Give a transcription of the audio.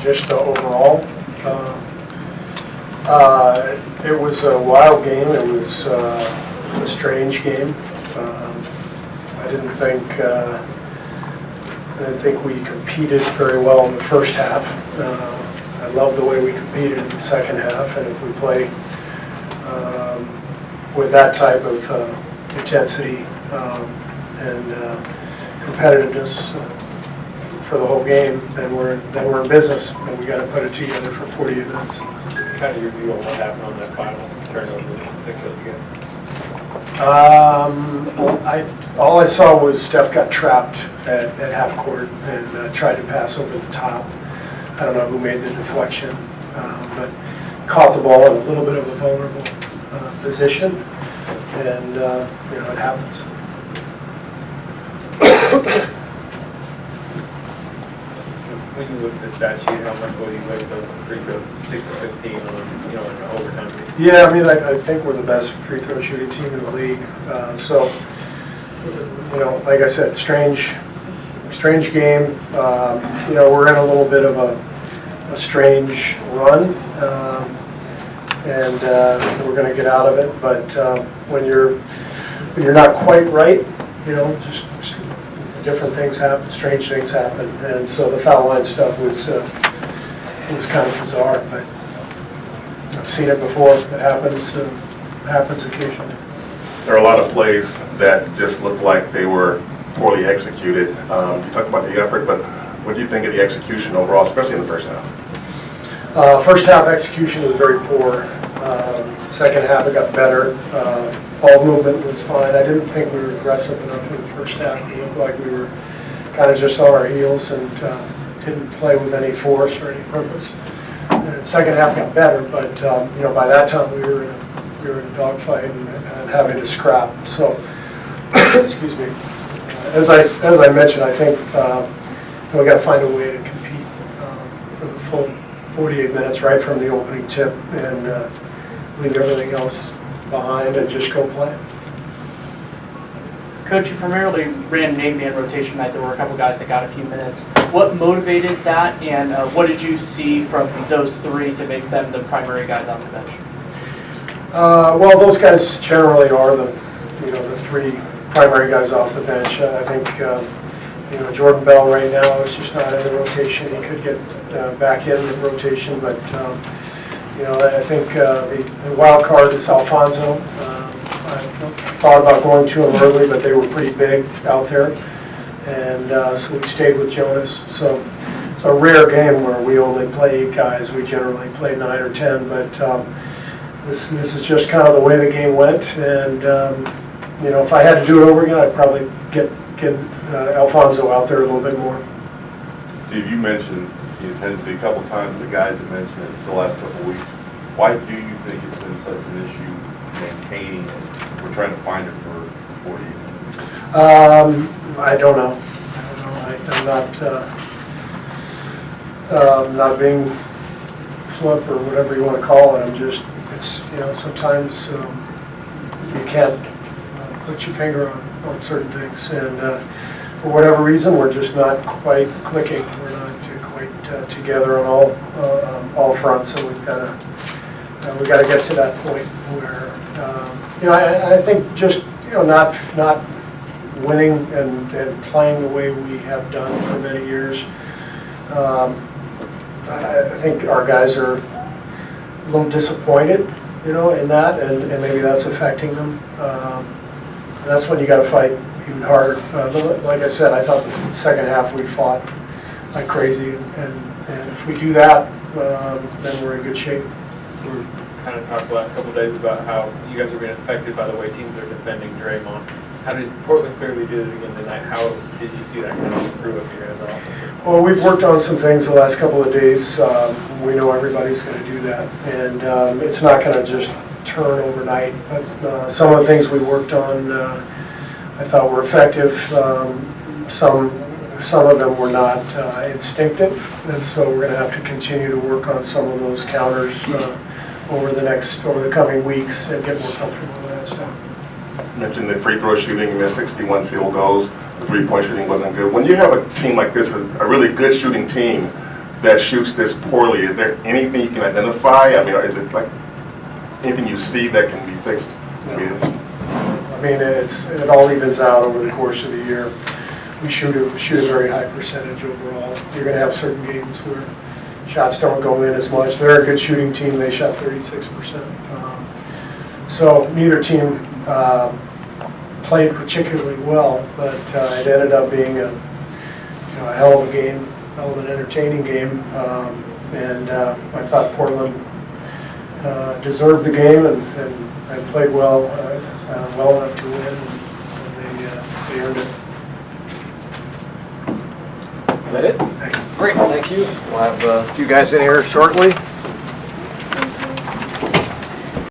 Just overall. It was a wild game. It was a strange game. I didn't think we competed very well in the first half. I love the way we competed in the second half, and if we play with that type of intensity and competitiveness for the whole game, then we're in business, and we got to put it together for 48 minutes. Kind of your view on what happened on that final turnover that killed the game? All I saw was Steph got trapped at half court and tried to pass over the top. I don't know who made the deflection, but caught the ball in a little bit of a vulnerable position, and it happens. When you look at the stat sheet, how much will you rate the free throw 6-15 on an overtime game? Yeah, I mean, I think we're the best free throw shooting team in the league. So, like I said, strange game. We're in a little bit of a strange run, and we're going to get out of it. But when you're not quite right, just different things happen, strange things happen, and so the foul line stuff was kind of bizarre. But I've seen it before. It happens occasionally. There are a lot of plays that just look like they were poorly executed. You talked about the effort, but what do you think of the execution overall, especially in the first half? First half execution was very poor. Second half it got better. Ball movement was fine. I didn't think we were aggressive enough in the first half. It looked like we were kind of just on our heels and didn't play with any force or any purpose. And second half got better, but by that time we were in a dogfight and having to scrap. So, excuse me. As I mentioned, I think we got to find a way to compete for the full 48 minutes right from the opening tip and leave everything else behind and just go play. Coach, you primarily ran an 8-man rotation tonight. There were a couple guys that got a few minutes. What motivated that, and what did you see from those three to make them the primary guys on the bench? Well, those guys generally are the three primary guys off the bench. I think Jordan Bell right now is just not in the rotation. He could get back in the rotation, but I think the wild card is Alfonso. I thought about going to him early, but they were pretty big out there, and so we stayed with Jonas. So it's a rare game where we only play 8 guys. We generally play 9 or 10, but this is just kind of the way the game went. And if I had to do it over again, I'd probably get Alfonso out there a little bit more. Steve, you mentioned the intensity a couple times. The guys have mentioned it the last couple of weeks. Why do you think it's been such an issue maintaining it? We're trying to find it for 40 minutes. I don't know. I'm not being flip or whatever you want to call it. It's sometimes you can't put your finger on certain things, and for whatever reason, we're just not quite clicking. We're not quite together on all fronts, and we've got to get to that point where I think just not winning and playing the way we have done for many years. I think our guys are a little disappointed, in that, and maybe that's affecting them. That's when you got to fight even harder. Like I said, I thought the second half we fought like crazy, and if we do that, then we're in good shape. We kind of talked the last couple of days about how you guys are being affected by the way teams are defending Draymond. How did Portland clearly do it again tonight? How did you see that kind of improve up your guys' offense? Well, we've worked on some things the last couple of days. We know everybody's going to do that, and it's not going to just turn overnight. But some of the things we worked on, I thought were effective. Some of them were not instinctive, and so we're going to have to continue to work on some of those counters over the coming weeks and get more comfortable with that stuff. You mentioned the free throw shooting, you missed 61 field goals. the three-point shooting wasn't good. When you have a team like this, a really good shooting team that shoots this poorly, is there anything you can identify? I mean, is it like anything you see that can be fixed? I mean, it all evens out over the course of the year. We shoot a very high percentage overall. You're going to have certain games where shots don't go in as much. They're a good shooting team. They shot 36%. So neither team played particularly well, but it ended up being a hell of a game, hell of an entertaining game. And I thought Portland deserved the game and played well enough to win, and they earned it. Is that it? Thanks. Great, thank you. We'll have a few guys in here shortly.